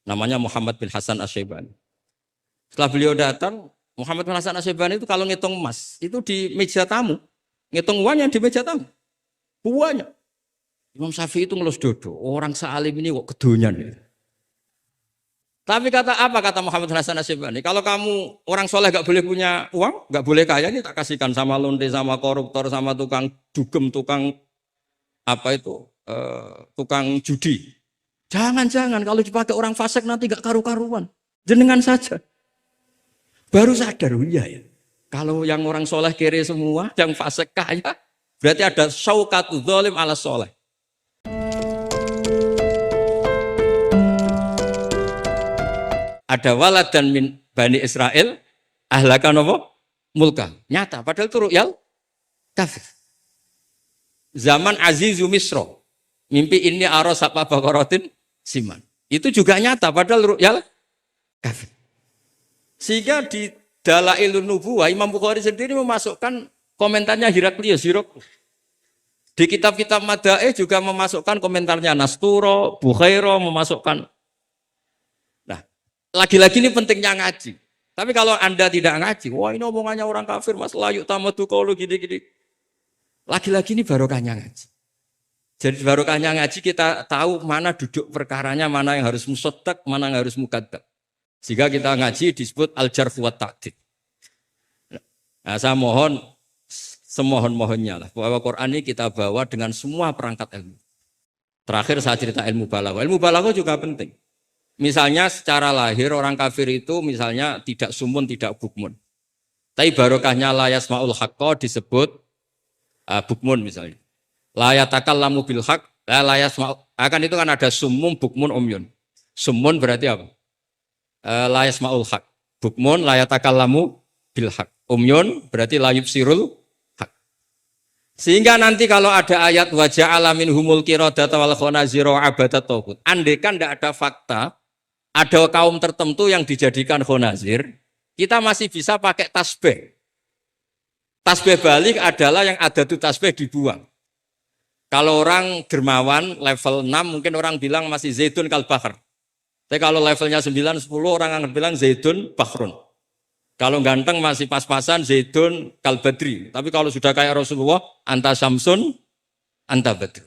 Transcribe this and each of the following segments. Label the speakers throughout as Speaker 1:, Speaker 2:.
Speaker 1: namanya Muhammad bin Hasan Asy-Syaibani. Setelah beliau datang, Muhammad bin Hasan Asy-Syaibani itu kalau ngitung emas, itu di meja tamu. Ngitung uangnya di meja tamu. Uangnya. Imam Syafi'i itu ngelus dodo. Orang sealim ini kok kedonyan. Tapi kata Muhammad bin Hasan Asy-Syaibani, kalau kamu orang soleh gak boleh punya uang, gak boleh kaya, ini tak kasihkan sama lonte, sama koruptor, sama tukang dugem, tukang tukang judi. Jangan kalau dipakai orang fasik nanti gak karu-karuan. Jenengan saja. Baru sadar, iya ya. Kalau yang orang soleh kere semua, yang fasik kaya, berarti ada syauqatu dzalim ala soleh. Ada walad dan min Bani Israel, ahlakan apa? Mulka. Nyata, padahal itu ru'yal kafir. Zaman Azizu Misro, mimpi ini aros apa bakorotin siman. Itu juga nyata, padahal ru'yal kafir. Sehingga di Dalailun Nubuwah, Imam Bukhari sendiri memasukkan komentarnya Heraklius. Di kitab-kitab Madaih juga memasukkan komentarnya Nasturo, Bukhairo memasukkan. Nah, lagi-lagi ini pentingnya ngaji. Tapi kalau Anda tidak ngaji, wah ini omongannya orang kafir, mas layuk tamatu qaulu gini-gini. Lagi-lagi ini barokahnya ngaji. Jadi barokahnya ngaji kita tahu mana duduk perkaranya, mana yang harus musaddaq, mana yang harus mukadzab. Jika kita ngaji disebut al-jarh wa ta'dil. Nah, saya mohon semohon-mohonnya lah bahwa Quran ini kita bawa dengan semua perangkat ilmu. Terakhir saya cerita ilmu balaghah. Ilmu balaghah juga penting. Misalnya secara lahir orang kafir itu misalnya tidak sumun, tidak bukmun. Tapi barokahnya la yasmaul haqqa disebut bukmun misalnya. La yatakallamu bil haqq, la yasmaul. Akan itu kan ada sumum, bukmun, umyun. Sumun berarti apa? La yasmaul haq. Bukmun la yatakallamu bil haq. Umyun berarti la yubsirul haq. Sehingga nanti kalau ada ayat wa ja'ala minhumul qiradata wal khanazira abadat taghut. Andaikan tidak ada fakta, ada kaum tertentu yang dijadikan khanazir, kita masih bisa pakai tasbih. Tasbih balik adalah yang ada tuh tasbih dibuang. Kalau orang dermawan level 6 mungkin orang bilang masih zaitun kal bahr. Tapi kalau levelnya 9, 10 orang akan bilang zaitun bahrun. Kalau ganteng masih pas-pasan zaitun kal badri. Tapi kalau sudah kayak Rasulullah, anta syamsun, anta badri.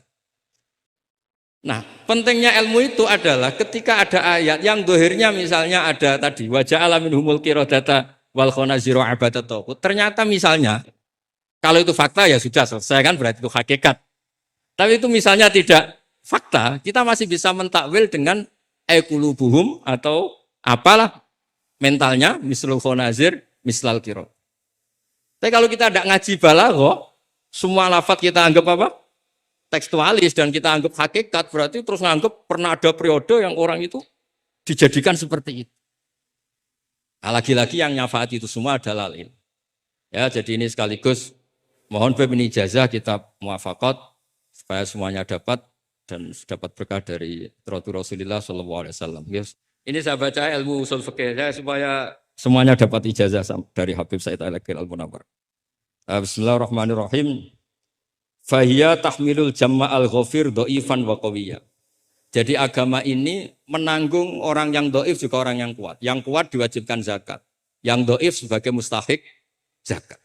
Speaker 1: Nah, pentingnya ilmu itu adalah ketika ada ayat yang dohirnya misalnya ada tadi wajah alamin humul qiradata wal khonaziro abadat taghut. Ternyata misalnya kalau itu fakta ya sudah selesai kan berarti itu hakikat. Tapi itu misalnya tidak fakta, kita masih bisa mentakwil dengan qulubuhum atau apalah mentalnya mislul khonazir mislal qirad. Tapi kalau kita tidak ngaji balaghah, semua lafaz kita anggap apa? Tekstualis dan kita anggap hakikat, berarti terus nganggap pernah ada periode yang orang itu dijadikan seperti itu. Nah, lagi-lagi yang nyafaat itu semua adalah ilmu. Ya, jadi ini sekaligus mohon ini ijazah kitab muwafaqat supaya semuanya dapat dan dapat berkah dari Rasulullah SAW. Yes. Ini saya baca ilmu usul fikih supaya semuanya dapat ijazah dari Habib Said Al-Aqil Al-Munawwar. Bismillahirrahmanirrahim. Fahiya tahmilul jama'al ghafir do'ifan wa qawiyya. Jadi agama ini menanggung orang yang do'if juga orang yang kuat. Yang kuat diwajibkan zakat. Yang do'if sebagai mustahik zakat.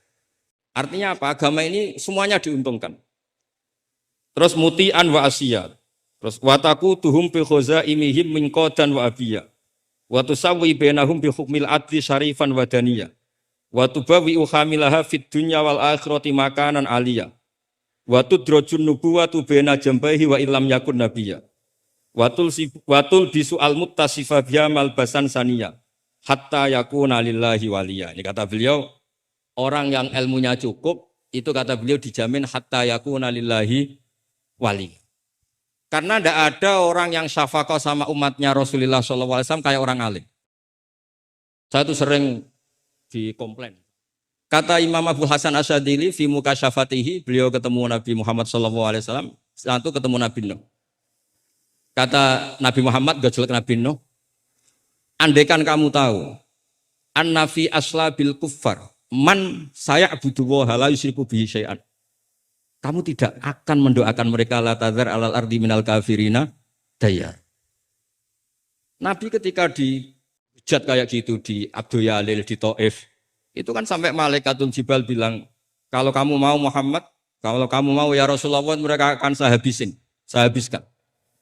Speaker 1: Artinya apa? Agama ini semuanya diuntungkan. Terus muti'an wa asiyat. Terus wataku tuhum bi khazaimihim min qadan wa abiyya. Wa tusawwi bainahum bi hukmil adli syarifan wa daniyah. Wa tubawi uhamilaha fid dunya wal akhirati makanan aliyah. Wa tudrajun nubuwatu baina jambaihi wa illam yakun nabiyya. Watul bisu al muttasifa biya malbasan saniyah. Hatta yakuna lillahi waliya. Ini kata beliau, orang yang ilmunya cukup, itu kata beliau dijamin hatta yakuna lillahi wali. Karena tidak ada orang yang syafaqah sama umatnya Rasulullah SAW kayak orang alim. Saya itu sering dikomplain. Kata Imam Abu Hasan Asyadili fi mukasyafatihi, beliau ketemu Nabi Muhammad SAW, satu ketemu Nabi Nuh. Kata Nabi Muhammad, gak jelek Nabi Nuh, andaikan kamu tahu, an-nafi asla bil kuffar, man saya'budu wa la yusyriku bihi syai'an. Kamu tidak akan mendoakan mereka la tadzar alal ardi minal kafirina dayar. Nabi ketika dihujat kayak gitu di Abdul Yalil di Taif, itu kan sampai Malaikatul Jibal bilang, kalau kamu mau Muhammad, kalau kamu mau ya Rasulullah, mereka akan saya habiskan.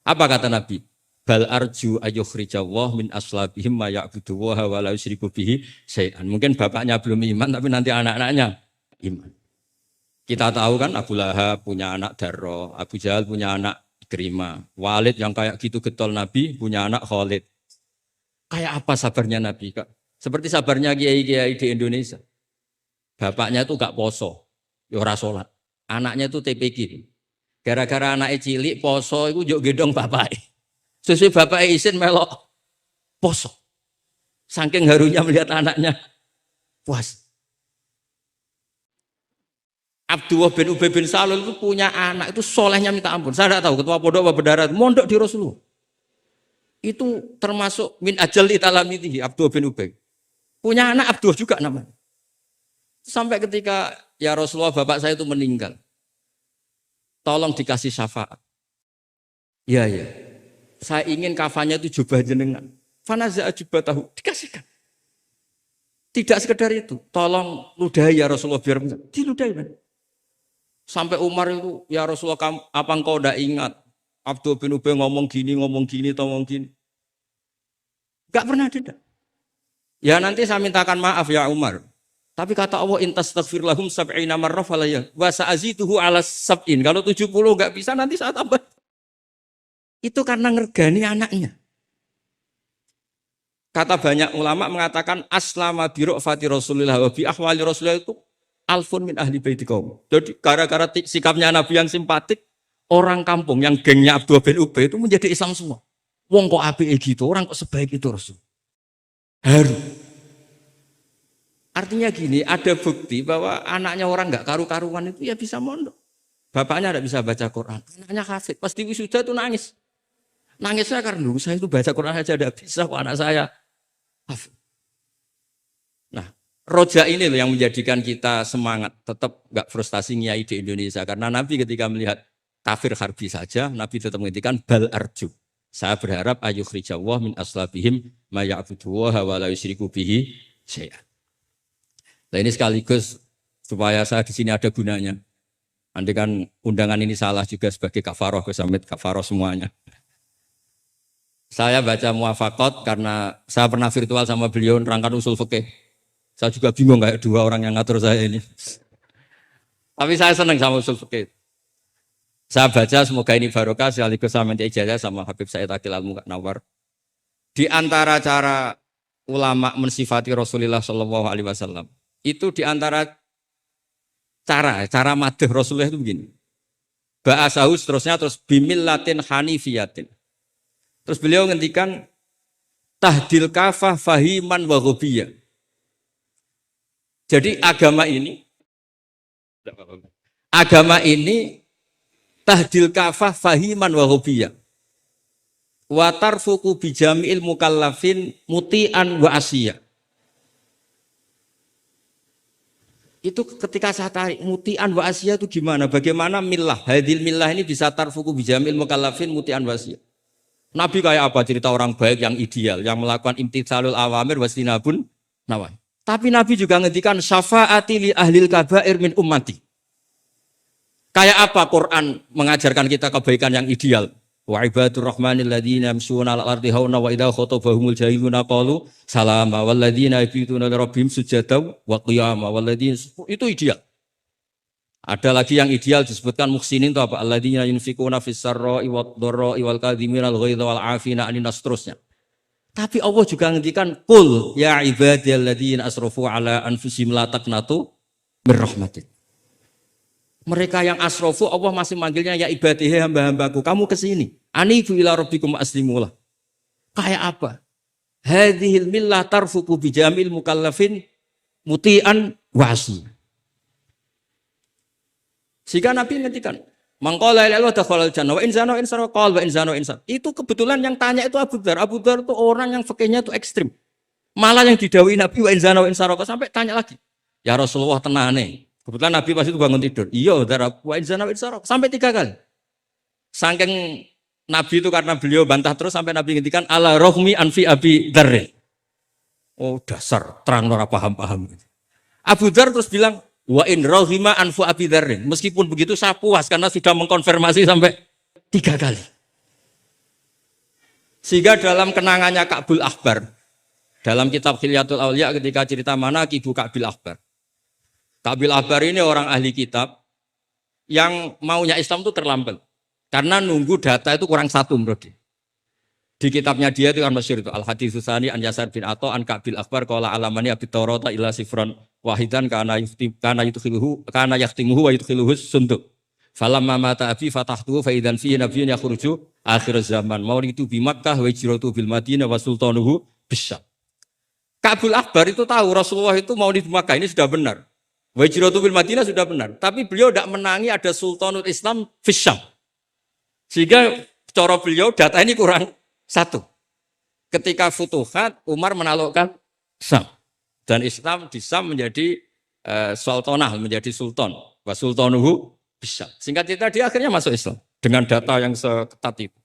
Speaker 1: Apa kata Nabi? Bal arju ayyukhrijallah min aslabihim ma ya'budu wa la yusyriku bihi syai'an. Mungkin bapaknya belum iman tapi nanti anak-anaknya iman. Kita tahu kan Abu Lahab punya anak Darro, Abu Jahal punya anak Ikrimah, Walid yang kayak gitu getol Nabi punya anak Khalid. Kayak apa sabarnya Nabi, Kak? Seperti sabarnya kiai-kiai di Indonesia. Bapaknya itu gak poso, ya ora salat. Anaknya itu TPG. Gara-gara anaknya cilik poso itu yo gendong bapaknya. Sesuai bapaknya izin melok poso. Saking harunya melihat anaknya puas. Abdullah bin Ubay bin Salul itu punya anak itu solehnya minta ampun. Saya tidak tahu ketua pondok apa berdarah mondok di Rasulullah. Itu termasuk min ajal italamitihi Abdullah bin Ubay. Punya anak Abdullah juga namanya. Sampai ketika ya Rasulullah bapak saya itu meninggal. Tolong dikasih syafaat. Ya. Saya ingin kafannya itu jubah jenengan. Fanaza jubah tahu dikasihkan. Tidak sekedar itu. Tolong ludahi ya Rasulullah biar diludahi. Sampai Umar itu ya Rasulullah apa engkau tidak ingat Abdul bin Ubay ngomong gini. Enggak pernah ada. Ya nanti saya mintakan maaf ya Umar. Tapi kata Allah intastaghfir lahum sab'ina marrah falaya wa sa'azituhu ala sab'in. Kalau 70 enggak bisa nanti saya tambah. Itu karena ngergani anaknya. Kata banyak ulama mengatakan aslama bi ra'fati Rasulillah wa bi ahwali Rasulillah itu alfun min ahli baiti kaum. Jadi gara-gara sikapnya Nabi yang simpatik, orang kampung yang gengnya Abdullah bin Ubay itu menjadi Islam semua. Wong kok apike gitu, orang kok sebaik itu Rasul. Haru. Artinya gini, ada bukti bahwa anaknya orang enggak karu-karuan itu ya bisa mondok. Bapaknya enggak bisa baca Quran, anaknya hafid. Pas di wisuda itu nangis. Nangisnya karena saya itu baca Quran aja enggak bisa kok anak saya hafid. Nah, roja ini loh yang menjadikan kita semangat, tetap enggak frustasi nyai di Indonesia. Karena Nabi ketika melihat kafir harbi saja, Nabi tetap menghentikan bal arju. Saya berharap ayyukhrijawah min aslabihim ma ya'budu wa la yusyriku bihi syai'an. Nah ini sekaligus supaya saya di sini ada gunanya. Andai kan undangan ini salah juga sebagai kafaroh, kesamit kafaroh semuanya. Saya baca muwafaqat karena saya pernah virtual sama beliau nerangkan usul fikih. Saya juga bingung kayak dua orang yang ngatur saya ini. Tapi saya senang sama usul fikih. Saya baca semoga ini barokah sekaligus saya minta ijazah sama Habib Said Akil Al-Munawwar. Di antara cara ulama mensifati Rasulullah Shallallahu Alaihi Wasallam itu di antara cara madh Rasulullah itu begini. Ba'asahu terusnya terus bimillatin hanifiyatin. Terus beliau ngendikan tahdil kafah fahiman wa ghubiyah. Jadi agama ini tahdil kafah fahiman wa ghubiyah. Wa tarfuqu bijami'il mukallafin muti'an wa asiyah. Itu ketika saya tarik muti'an wa asiyah itu gimana? Bagaimana millah? Hadil millah ini bisa tarfuku bijamil mukallafin muti'an wa asiyah. Nabi kayak apa? Cerita orang baik yang ideal, yang melakukan imtitsalul awamir wastinabun nawahi. Tapi Nabi juga ngendikan syafaati li ahlil kabair min ummati. Kayak apa Quran mengajarkan kita kebaikan yang ideal? Wa ibadur rahmanil ladzina yamshuna 'alal ardi hauna wa idza khatabahumul jahiluna qalu salama wal ladzina yabituna li rabbihim sujada wa qiyama wal ladzina itu ideal. Ada lagi yang ideal disebutkan muhsinin itu apa? Alladzina yunfikuna fis sarra'i wad dharra'i wal kadhimina al ghaidha wal 'afina 'anil nas terusnya. Tapi Allah juga ngendikan qul ya ibadiyalladzina asrafu 'ala anfusihim la taqnatu mir rahmatillah. Mereka yang asrofu Allah masih manggilnya ya ibadihi hamba-hambaku. Kamu kesini. Anibu ila rabbikum aslimulah. Kayak apa? Hadhil millah tarfuku bijamil mukallafin muti'an wasi. Sehingga Nabi ngertikan. Mangqala ila Allah dakhalal jannah wa insana wa insana qala wa insana wa insan. Itu kebetulan yang tanya itu Abu Dzar. Abu Dzar itu orang yang fikihnya itu ekstrim. Malah yang didhawuhi Nabi wa insana wa insana sampai tanya lagi. Ya Rasulullah tenane. Kebetulan Nabi pas itu bangun tidur. Iya, wa insana wa insana sampai 3 kali. Saking Nabi itu karena beliau bantah terus sampai Nabi ngintikan ala rohmi anfi abi dzar. Oh dasar terang ora paham-paham. Abu Dzar terus bilang wa in rohima anfu abi dzar. Meskipun begitu saya puas karena sudah mengkonfirmasi sampai 3 kali. Sehingga dalam kenangannya Ka'bul Ahbar, dalam kitab Khilyatul Auliya ketika cerita mana Ibu Ka'bil Ahbar. Ka'bil Ahbar ini orang ahli kitab yang maunya Islam itu terlambat. Karena nunggu data itu kurang 1 menurut dia. Di kitabnya dia itu kan masyhur itu Al-Hadits Tsani an Yasar bin Atha an Ka'bil Ahbar qala alamani abi Taurata illa sifran wahidan kana yahtimuhu wa yudkhiluhu sunduk. Falamma mata abi fatahtuhu fa idzan fihi nabiyyun yakhruju akhir zaman. Maulidu bi Makkah wa hijratu bil Madinah wa sultanuhu bisyam. Ka'bul Ahbar itu tahu Rasulullah itu maulid Makkah ini sudah benar. Wa hijratu bil Madinah sudah benar, tapi beliau tidak menangi ada sultanul Islam bisyam. Sehingga cara beliau data ini kurang 1. Ketika Futuhat Umar menaklukkan Syam dan Islam di Syam menjadi sultanah, menjadi sultan. Wa sultanuhu bisa. Singkat cerita dia akhirnya masuk Islam dengan data yang seketat itu.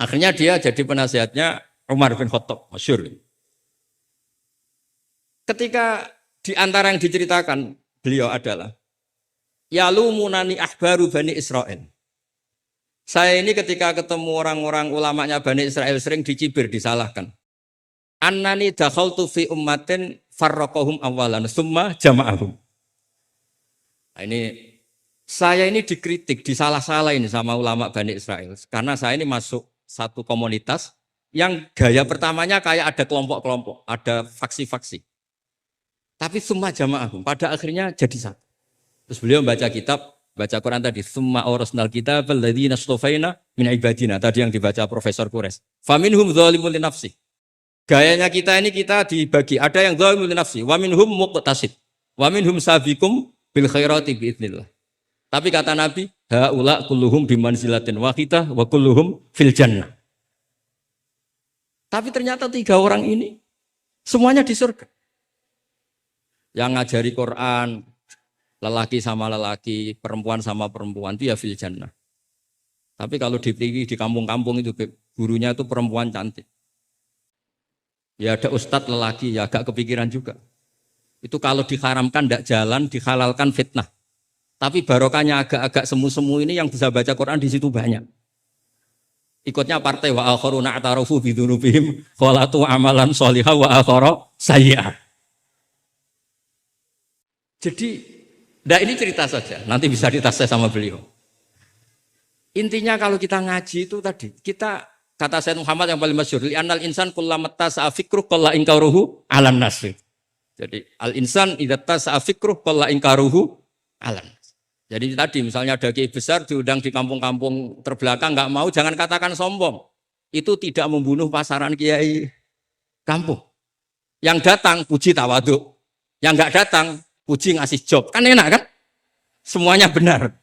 Speaker 1: Akhirnya dia jadi penasihatnya Umar bin Khattab, masyhur. Ketika di antara yang diceritakan beliau adalah yalumunani ahbaru Bani Israel. Saya ini ketika ketemu orang-orang ulamanya Bani Israel sering dicibir, disalahkan. Annani dakhaltu fi ummatin farraqahum awalan summa jama'ahum. Nah, ini saya ini dikritik, disalah-salahin sama ulama Bani Israel. Karena saya ini masuk satu komunitas yang gaya pertamanya kayak ada kelompok-kelompok, ada faksi-faksi. Tapi summa jama'ahum, pada akhirnya jadi satu. Terus beliau baca kitab, baca Quran tadi, summa awrasnal kitab alladzina astafaina min ibadina. Tadi yang dibaca Profesor Kures. Faminhum dzalimun li nafsi. Gayanya kita ini kita dibagi, ada yang dzalimun li nafsi, wa minhum muqtasid, wa minhum sabiqum bil khairati biidznillah. Tapi kata Nabi, haula kulluhum bimanzilatin wahidah wa kulluhum fil jannah. Tapi ternyata 3 orang ini semuanya di surga. Yang ngajari Quran, lelaki sama lelaki, perempuan sama perempuan, itu ya fil jannah. Tapi kalau di kampung-kampung itu gurunya itu perempuan cantik. Ya ada ustadz lelaki, ya agak kepikiran juga. Itu kalau diharamkan tidak jalan, dihalalkan fitnah. Tapi barokahnya agak-agak semu-semu ini yang bisa baca Quran di situ banyak. Ikutnya partai wa akharuna atarafu bidzunubihim khalatu amalan shalihah wa akhara sayyi'ah. Jadi, ini cerita saja, nanti bisa ditas sama beliau. Intinya kalau kita ngaji itu tadi, kita kata Sayyid Muhammad yang paling masyhur, li'annal insan kullamatta sa'afikruh qalla inkaruhu 'alan nas. Jadi, al-insan idza tasa'afikruh qalla inkaruhu 'alan nas. Jadi tadi misalnya ada kiai besar diundang di kampung-kampung terbelakang nggak mau, jangan katakan sombong. Itu tidak membunuh pasaran kiai kampung. Yang datang puji tawadhu, yang nggak datang puji ngasih job, kan enak kan? Semuanya benar.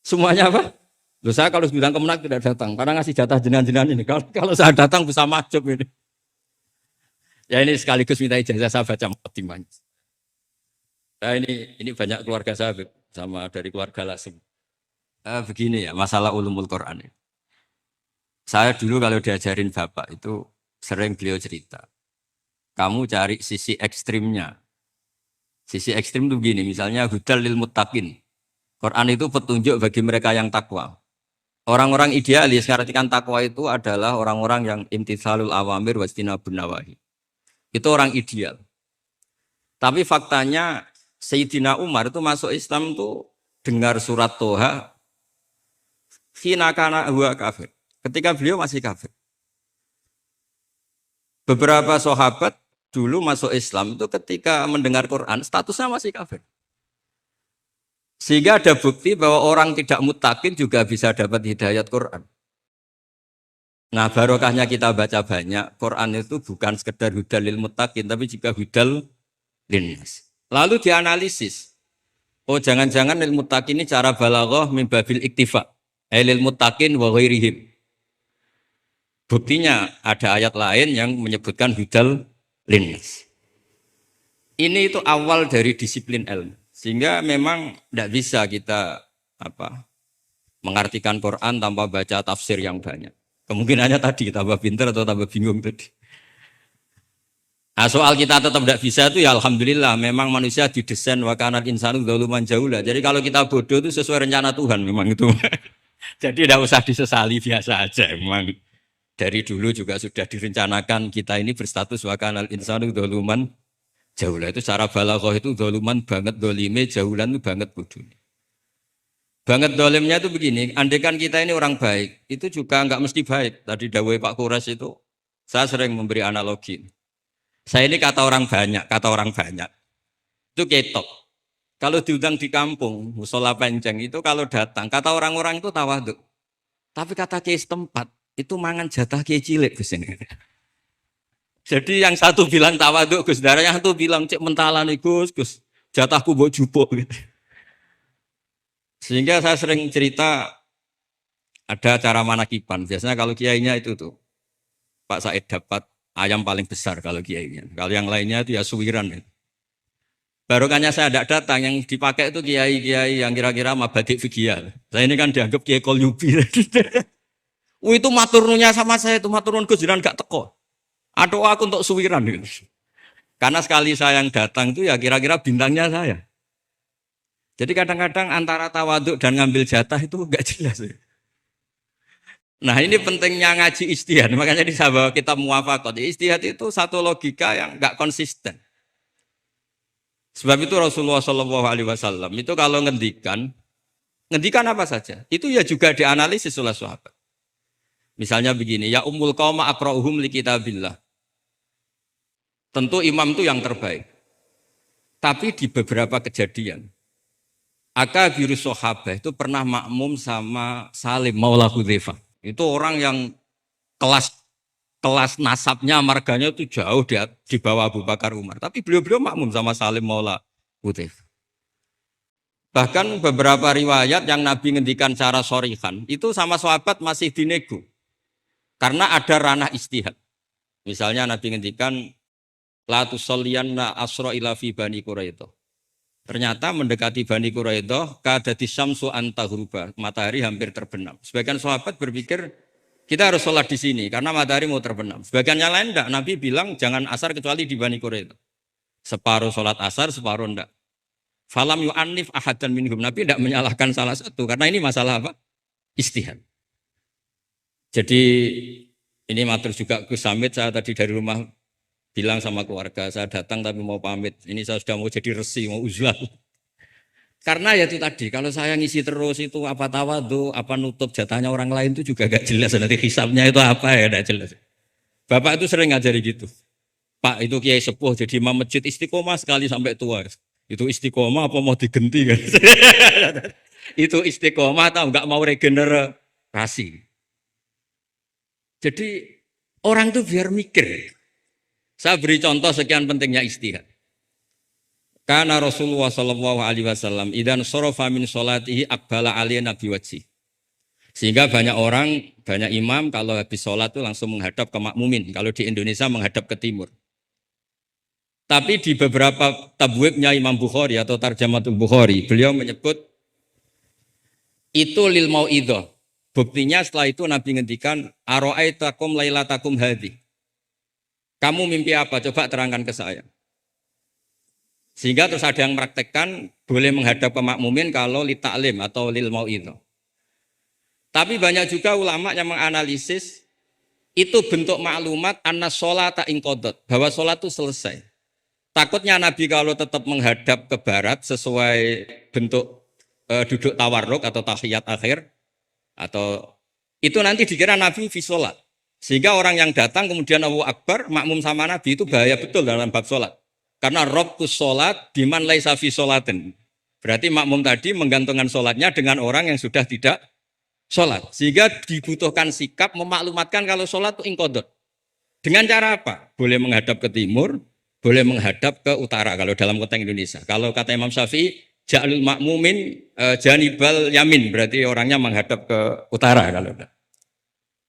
Speaker 1: Semuanya apa? Loh, saya kalau bidang kemenang tidak datang, karena ngasih jatah jenengan-jenengan ini. Kalau saya datang bisa majub ini. Ya ini sekaligus minta ijazah saya baca Muqaddimah. Nah, ini banyak keluarga saya sama dari keluarga Lasim. Begini ya, masalah ulumul Quran. Saya dulu kalau diajarin bapak itu sering beliau cerita. Kamu cari sisi ekstrimnya. Sisi ekstrim itu begini, misalnya hudal lil muttaqin. Quran itu petunjuk bagi mereka yang takwa. Orang-orang idealis ngartikan takwa itu adalah orang-orang yang imtitsalul awamir wastinabun nawahi. Itu orang ideal. Tapi faktanya Sayyidina Umar itu masuk Islam itu dengar surat Toha khina kana huwa kafir. Ketika beliau masih kafir. Beberapa sahabat dulu masuk Islam itu ketika mendengar Quran statusnya masih kafir. Sehingga ada bukti bahwa orang tidak muttaqin juga bisa dapat hidayat Quran. Nah, barokahnya kita baca banyak, Quran itu bukan sekedar hudal lil muttaqin tapi juga hudal linnas. Lalu dianalisis. Oh, jangan-jangan lil muttaqin ini cara balaghah min babil iktifa. Lil muttaqin wa ghairihim. Buktinya ada ayat lain yang menyebutkan hudal linnas. Ini itu awal dari disiplin ilmu. Sehingga memang tidak bisa kita apa mengartikan Quran tanpa baca tafsir yang banyak. Kemungkinannya tadi tambah pinter atau tambah bingung tadi. Nah, soal kita tetap tidak bisa itu ya alhamdulillah memang manusia didesain wa kanal insanu dzaluman jahula. Jadi kalau kita bodoh itu sesuai rencana Tuhan memang itu. Jadi tidak usah disesali biasa aja memang. Dari dulu juga sudah direncanakan kita ini berstatus wa kanal insanu dzaluman jahula. Itu secara balaghah itu dzaluman banget dolime, jahulan itu banget bodoh. Banget dolimnya itu begini, andaikan kita ini orang baik, itu juga nggak mesti baik. Tadi dawai Pak Kures itu, saya sering memberi analogi. Saya ini kata orang banyak, itu ketok. Kalau diundang di kampung, musola penceng itu kalau datang, kata orang-orang itu tawaduk. Tapi kata kiai setempat, itu mangan jatah kiai cilik Gus ini. Jadi yang satu bilang tawaduk Gus, yang satu bilang cek mentalan Gus, jatahku buat jupuk gitu. Sehingga saya sering cerita ada acara manakiban. Biasanya kalau kiainya itu tuh Pak Said dapat ayam paling besar kalau kiainya. Kalau yang lainnya itu ya suwiran. Ya. Barokahnya saya tidak datang, yang dipakai itu kiai-kiai yang kira-kira mabadik fikih. Saya ini kan dianggap kiai kolyubi. Itu maturnunya sama saya itu maturun Gus jiran gak teko. Atau aku untuk suwiran gitu. Karena sekali saya yang datang itu ya kira-kira bintangnya saya. Jadi kadang-kadang antara tawaduk dan ngambil jatah itu enggak jelas. Nah ini pentingnya ngaji ijtihad. Makanya di sahabat kita muwafaqat. Ijtihad itu satu logika yang enggak konsisten. Sebab itu Rasulullah SAW itu kalau ngendikan apa saja. Itu ya juga dianalisis oleh sahabat. Misalnya begini, ya ummul qauma aqra'uhum li kitabillah. Tentu imam itu yang terbaik. Tapi di beberapa kejadian Akabiru sahabah itu pernah makmum sama Salim Maula Hudzaifah. Itu orang yang kelas nasabnya, marganya itu jauh di bawah Abu Bakar Umar. Tapi beliau makmum sama Salim Maula Hudzaifah. Bahkan beberapa riwayat yang Nabi ngendikan secara shorihan, itu sama sahabat masih dinego. Karena ada ranah istihad. Misalnya Nabi ngendikan, La tusalliyanna asra ila fi bani Quraidah. Ternyata mendekati Bani Quraidah kadati syamsu antagruba, matahari hampir terbenam. Sebagian sahabat berpikir kita harus sholat di sini karena matahari mau terbenam. Sebagian yang lain enggak, Nabi bilang jangan asar kecuali di Bani Quraidah. Separuh sholat asar, separuh enggak. Falam yu'annif ahadan minhum. Nabi enggak menyalahkan salah satu karena ini masalah apa? Ijtihad. Jadi ini matur juga Gus Samit, saya tadi dari rumah bilang sama keluarga, saya datang tapi mau pamit. Ini saya sudah mau jadi resi, mau uzlah. Karena ya itu tadi, kalau saya ngisi terus itu apa tawadhu, apa nutup jatahnya orang lain itu juga gak jelas. Nanti hisabnya itu apa ya, gak jelas. Bapak itu sering ngajari gitu. Pak itu kiai sepuh jadi imam masjid istiqomah sekali sampai tua. Itu istiqomah apa mau digenti kan? Itu istiqomah atau enggak mau regenerasi. Jadi orang itu biar mikir. Saya beri contoh sekian pentingnya ijtihad. Karena Rasulullah SAW idan sorofa min sholatihi akbala aliyana biwajhi. Sehingga banyak orang, banyak imam kalau habis sholat itu langsung menghadap ke makmumin. Kalau di Indonesia menghadap ke timur. Tapi di beberapa tabwibnya Imam Bukhari atau Tarjamatul Bukhari, beliau menyebut itu lil mau'idhah. Buktinya setelah itu Nabi ngendikan aro'aitakum lailatakum hadhi. Kamu mimpi apa? Coba terangkan ke saya. Sehingga terus ada yang mempraktekkan boleh menghadap ke makmumin kalau li ta'lim atau lil mau'idhah. Tapi banyak juga ulama yang menganalisis itu bentuk maklumat anna sholata inqadat, bahwa sholat itu selesai. Takutnya Nabi kalau tetap menghadap ke barat sesuai bentuk duduk tawarruk atau tahiyat akhir atau itu nanti dikira Nabi fi sholat. Sehingga orang yang datang kemudian Allahu Akbar, makmum sama Nabi itu bahaya betul dalam bab sholat. Karena robtus sholat diman laisa fi sholatin. Berarti makmum tadi menggantungkan sholatnya dengan orang yang sudah tidak sholat. Sehingga dibutuhkan sikap memaklumatkan kalau sholat itu inqadhat. Dengan cara apa? Boleh menghadap ke timur, boleh menghadap ke utara kalau dalam konteks Indonesia. Kalau kata Imam Syafi'i, ja'alul makmumin janibal yamin, berarti orangnya menghadap ke utara kalau.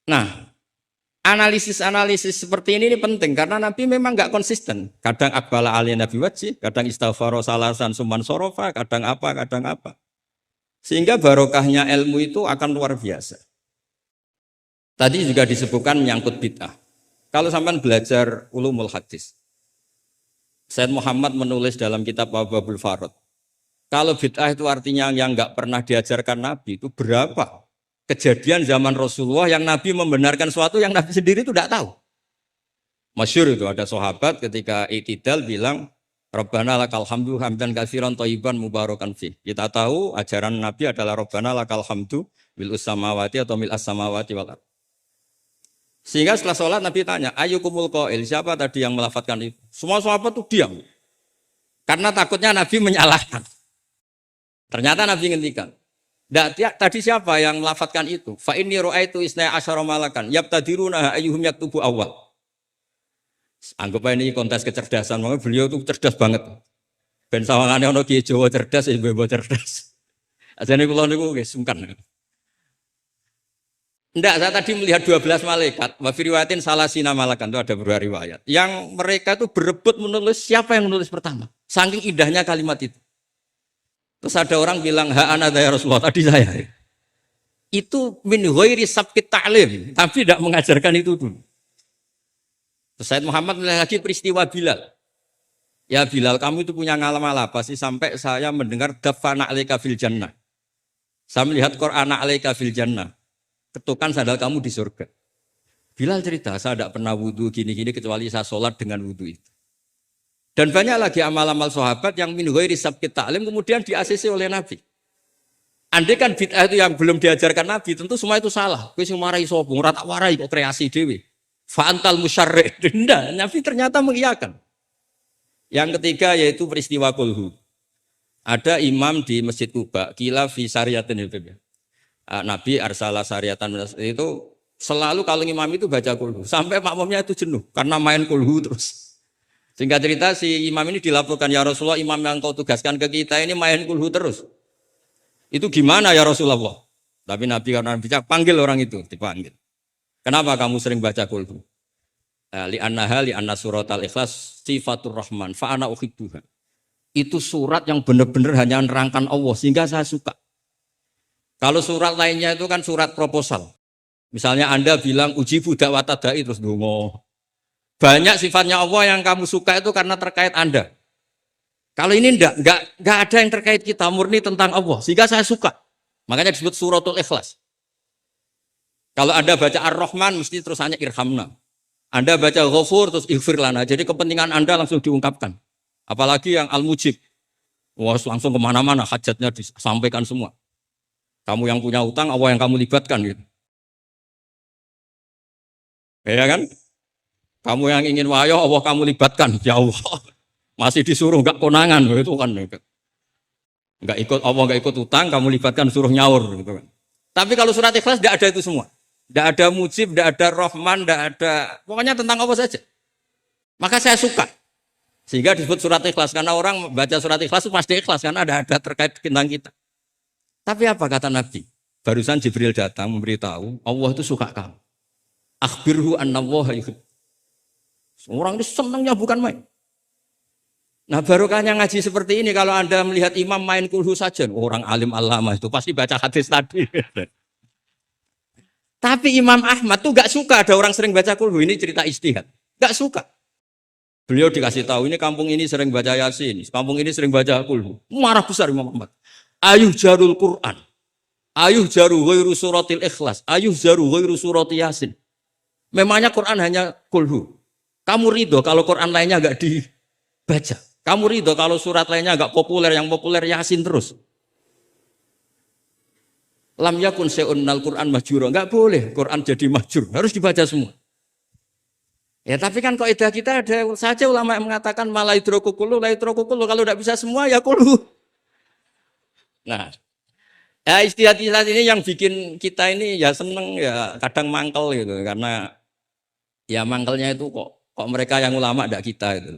Speaker 1: Nah, analisis seperti ini penting karena Nabi memang nggak konsisten. Kadang akbala aliyah Nabi wajib, kadang istighfar salasan suman sorofa, kadang apa. Sehingga barokahnya ilmu itu akan luar biasa. Tadi juga disebutkan menyangkut bid'ah. Kalau sampai belajar ulumul hadis, Said Muhammad menulis dalam kitab Babul Farad, kalau bid'ah itu artinya yang nggak pernah diajarkan Nabi, itu berapa kejadian zaman Rasulullah yang Nabi membenarkan sesuatu yang Nabi sendiri itu tidak tahu. Masyhur itu ada sahabat ketika i'tidal bilang, Rabbana lakal hamdu hamdan katsiran thayyiban mubarakan fi. Kita tahu ajaran Nabi adalah Rabbana lakal hamdu bil samawati atau mil as-samawati wal ardh. Sehingga setelah sholat Nabi tanya, ayyukumul qail, siapa tadi yang melafadzkan itu? Semua sahabat itu diam. Karena takutnya Nabi menyalahkan. Ternyata Nabi ngendikan, tadi siapa yang melafadzkan itu? Fa inni ra'aitu isna asyara malakan yabtadiruna ayyuhum yaktubu awal. Anggap ini kontes kecerdasan, makanya beliau itu cerdas banget. Ben sawangane ana kiye Jawa cerdas, ibu cerdas. Ajane kula niku nggih sungkan. Enggak, saya tadi melihat 12 malaikat, wa fi riwayatin salasina malakan, itu ada beberapa riwayat. Yang mereka itu berebut menulis siapa yang menulis pertama. Saking indahnya kalimat itu. Terus ada orang bilang, ha ana ya Rasulullah, tadi saya. Itu min ghairi sabqit ta'lim, tapi tidak mengajarkan itu dulu. Terus Said Muhammad melihat lagi peristiwa Bilal. Ya Bilal, kamu itu punya ngalaman apa sih sampai saya mendengar dafana alaika fil jannah. Saya melihat Qur'an alaika fil jannah. Ketukan sandal kamu di surga. Bilal cerita, saya tidak pernah wudhu gini-gini kecuali saya sholat dengan wudhu itu. Dan banyak lagi amal-amal sahabat yang min ghairi sabqit ta'lim kemudian di-ACC oleh Nabi. Andai kan bid'ah itu yang belum diajarkan Nabi, tentu semua itu salah. Kowe sing marahi sapa, ora tak warai kok kreasi dhewe. Fa'antal musyarri'. Tidak, Nabi ternyata mengiyakan. Yang ketiga yaitu peristiwa kulhu. Ada imam di Masjid Kuba, kila fi syariatin itu. Nabi arsala syariatan itu selalu kalau imam itu baca kulhu sampai makmumnya itu jenuh karena main kulhu terus. Singkat cerita si imam ini dilaporkan, ya Rasulullah, imam yang kau tugaskan ke kita ini main kulhu terus. Itu gimana ya Rasulullah? Tapi Nabi karena bijak panggil orang itu, dipanggil. Kenapa kamu sering baca kulhu? Li'anna suratal ikhlas sifatur rahman fa ana uhibbuha. Itu surat yang benar-benar hanya nerangkan Allah sehingga saya suka. Kalau surat lainnya itu kan surat proposal. Misalnya Anda bilang uji budak watadai terus dungo. Banyak sifatnya Allah yang kamu suka itu karena terkait Anda. Kalau ini enggak ada yang terkait kita, murni tentang Allah. Sehingga saya suka. Makanya disebut suratul ikhlas. Kalau Anda baca Ar-Rahman mesti terus hanya irhamna. Anda baca Ghafur terus ighfir lana. Jadi kepentingan Anda langsung diungkapkan. Apalagi yang Al-Mujib. Wah, langsung kemana-mana hajatnya disampaikan semua. Kamu yang punya utang, Allah yang kamu libatkan gitu. Ya kan? Kamu yang ingin wahyu, Allah kamu libatkan. Ya Allah. Masih disuruh enggak konangan itu kan. Enggak ikut Allah, enggak ikut utang, kamu libatkan suruh nyaur gitu kan. Tapi kalau surat Ikhlas enggak ada itu semua. Enggak ada mujib, enggak ada rahman, enggak ada, pokoknya tentang Allah saja. Maka saya suka. Sehingga disebut surat Ikhlas karena orang baca surat Ikhlas itu pasti ikhlas karena ada terkait tentang kita. Tapi apa kata Nabi? Barusan Jibril datang memberitahu, Allah itu suka kamu. Akhbirhu annallaha yuhib. Orang itu senangnya bukan main. Nah barokahnya ngaji seperti ini, kalau Anda melihat imam main kulhu saja, orang alim alama itu pasti baca hadis tadi. Tapi Imam Ahmad tuh gak suka ada orang sering baca kulhu, ini cerita ijtihad. Gak suka. Beliau dikasih tahu, ini kampung ini sering baca Yasin, kampung ini sering baca kulhu. Marah besar Imam Ahmad. Ayuh jarul Quran, ayuh jaru ghairu suratil ikhlas, ayuh jaru ghairu surati Yasin. Memangnya Quran hanya kulhu. Kamu ridho kalau Quran lainnya enggak dibaca. Kamu ridho kalau surat lainnya enggak populer, yang populer Yasin terus. Lam yakun se'unnal Quran mahjura. Enggak boleh Quran jadi mahjur, harus dibaca semua. Ya tapi kan kaidah kita ada saja ulama yang mengatakan malaidroku kullu, laidroku kullu, kalau enggak bisa semua ya kullu. Nah, ya istilah-istilah ini yang bikin kita ini ya seneng ya kadang mangkel gitu karena ya mangkelnya itu kok mereka yang ulama tidak kita itu.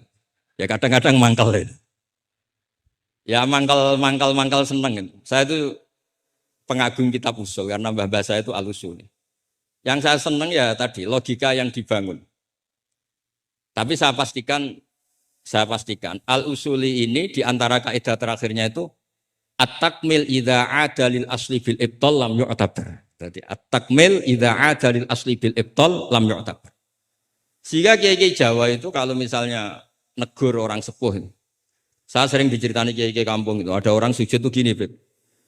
Speaker 1: Ya kadang-kadang mangkel itu. Ya mangkel seneng gitu. Saya itu pengagum kitab usul karena mbah saya itu al-usul. Yang saya seneng ya tadi logika yang dibangun. Tapi saya pastikan al-usuli ini di antara kaidah terakhirnya itu At-takmil idza ada lil asli bil ibtal lam yu'tabar. Jadi at-takmil idza ada lil asli bil ibtal lam yu'tabar. Sehingga kiai-kiai Jawa itu kalau misalnya negur orang sepuh itu. Saya sering diceritani kiai-kiai kampung itu, ada orang sujud tuh gini, Beb.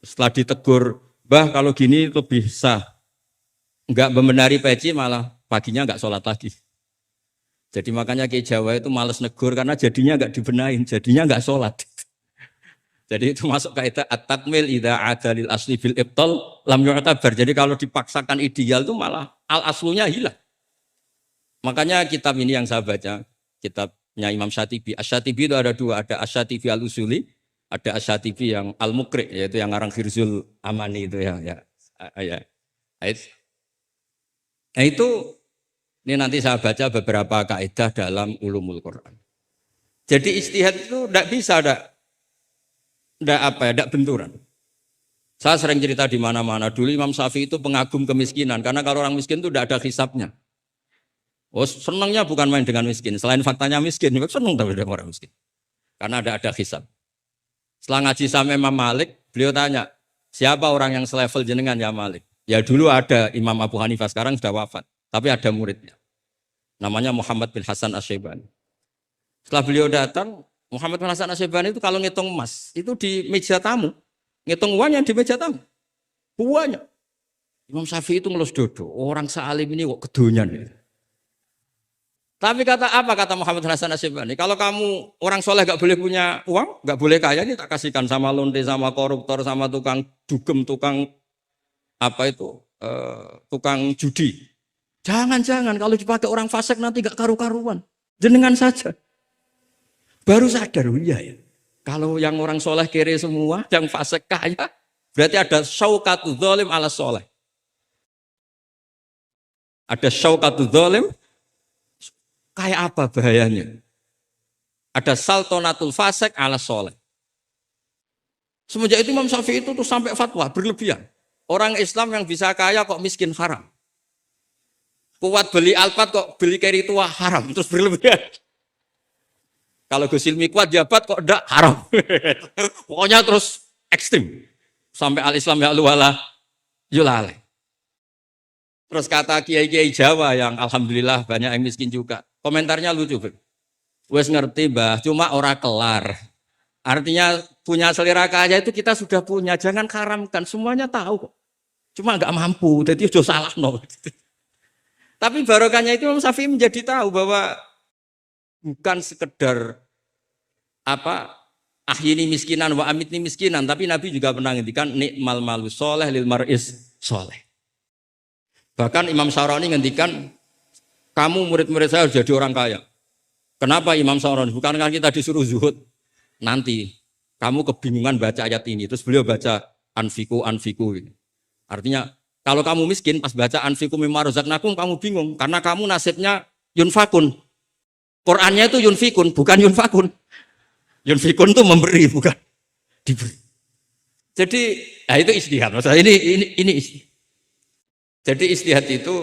Speaker 1: Setelah ditegur, "Mbah, kalau gini lebih sah." Enggak membenari peci malah paginya enggak sholat lagi. Jadi makanya kiai Jawa itu malas negur karena jadinya enggak dibenahin, jadinya enggak sholat. Jadi itu masuk kaidah at-takmil idza ada lil asli bil ibtal lam yu'tabar. Jadi kalau dipaksakan ideal itu malah al-aslunya hilang. Makanya kitab ini yang saya baca, kitabnya Imam Syatibi. Asy-Syatibi itu ada dua, ada Asy-Syatibi al-Usuli, ada Asy-Syatibi yang al-Muqri, yaitu yang ngarang Khirzul Amani itu ya. Nah itu ini nanti saya baca beberapa kaidah dalam ulumul Quran. Jadi ijtihad itu tidak bisa, tidak benturan. Saya sering cerita di mana-mana. Dulu Imam Syafi'i itu pengagum kemiskinan, karena kalau orang miskin itu tidak ada hisabnya. Oh, senangnya bukan main dengan miskin. Selain faktanya miskin, senang tapi dengan orang miskin. Karena ada hisab. Setelah ngaji sama Imam Malik, beliau tanya, siapa orang yang selevel jenengan ya Malik? Ya dulu ada Imam Abu Hanifah, sekarang sudah wafat. Tapi ada muridnya. Namanya Muhammad bin Hasan Asy-Syaibani. Setelah beliau datang, Muhammad bin Hasan Asy-Syaibani itu kalau ngitung emas, itu di meja tamu. Ngitung uangnya di meja tamu. Uangnya. Imam Syafi'i itu ngelus dodo. Orang sealim ini kok kedonyan. Tapi kata Muhammad Hasan Asy-Syaibani, kalau kamu orang soleh gak boleh punya uang, gak boleh kaya, ini tak kasihkan sama lonte, sama koruptor, sama tukang dugem, tukang tukang judi. Jangan, kalau dipakai orang fasik nanti gak karu-karuan. Jenengan saja. Baru sadar, iya ya. Kalau yang orang soleh kere semua, yang fasik kaya, berarti ada syauqatu dzalim ala soleh. Ada syauqatu dzalim. Kayak apa bahayanya? Ada saltonatul fasik ala soleh. Semenjak itu Imam Syafi'i itu tuh sampai fatwa berlebihan. Orang Islam yang bisa kaya kok miskin haram. Kuat beli Alphard kok beli carry tua haram. Terus berlebihan. Kalau Gus Ilmi kuat jabat kok enggak haram. Pokoknya terus ekstrim. Sampai al-Islam ya luwala yulale. Terus kata kiai-kiai Jawa yang alhamdulillah banyak yang miskin juga. Komentarnya lucu, Beb. Wes ngerti, Mbah, cuma ora kelar. Artinya punya selera kaya itu kita sudah punya, jangan haramkan, semuanya tahu kok. Cuma enggak mampu, jadi udah salah no. Tapi barokahnya itu Imam Syafi'i menjadi tahu bahwa bukan sekedar ahyini miskinan wa amitni miskinan, tapi Nabi juga pernah ngendikan nikmal malu soleh lil mar'is soleh. Bahkan Imam Syarani ngendikan, kamu murid-murid saya harus jadi orang kaya. Kenapa Imam Syarani? Bukan kan kita disuruh zuhud. Nanti kamu kebingungan baca ayat ini. Terus beliau baca anfiku. Artinya kalau kamu miskin pas baca anfiku mimma razaqnakum kamu bingung. Karena kamu nasibnya yunfakun. Qurannya itu yunfikun, bukan yunfakun. Yunfikun itu memberi, bukan diberi. Jadi itu ijtihad. Maksudnya ini ijtihad. Jadi ijtihad itu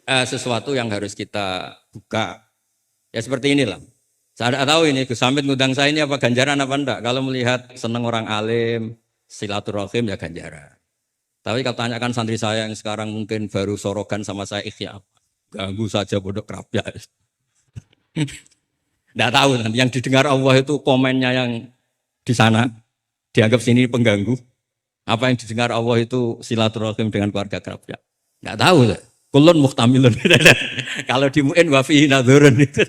Speaker 1: sesuatu yang harus kita buka. Ya seperti inilah. Saya tidak tahu ini Gus Samit ngundang saya ini apa ganjaran apa enggak. Kalau melihat senang orang alim, silaturahim ya ganjaran. Tapi kalau tanyakan santri saya yang sekarang mungkin baru sorogan sama saya ikhya apa. Ganggu saja bodoh kerapnya. Tidak tahu nanti yang didengar Allah itu komennya yang di sana. Dianggap sini pengganggu. Apa yang didengar Allah itu silaturahim dengan keluarga kerapnya. Nggak tahu. Kulun muhtamilun. Kalau di mu'in wa fihi nadhurun itu.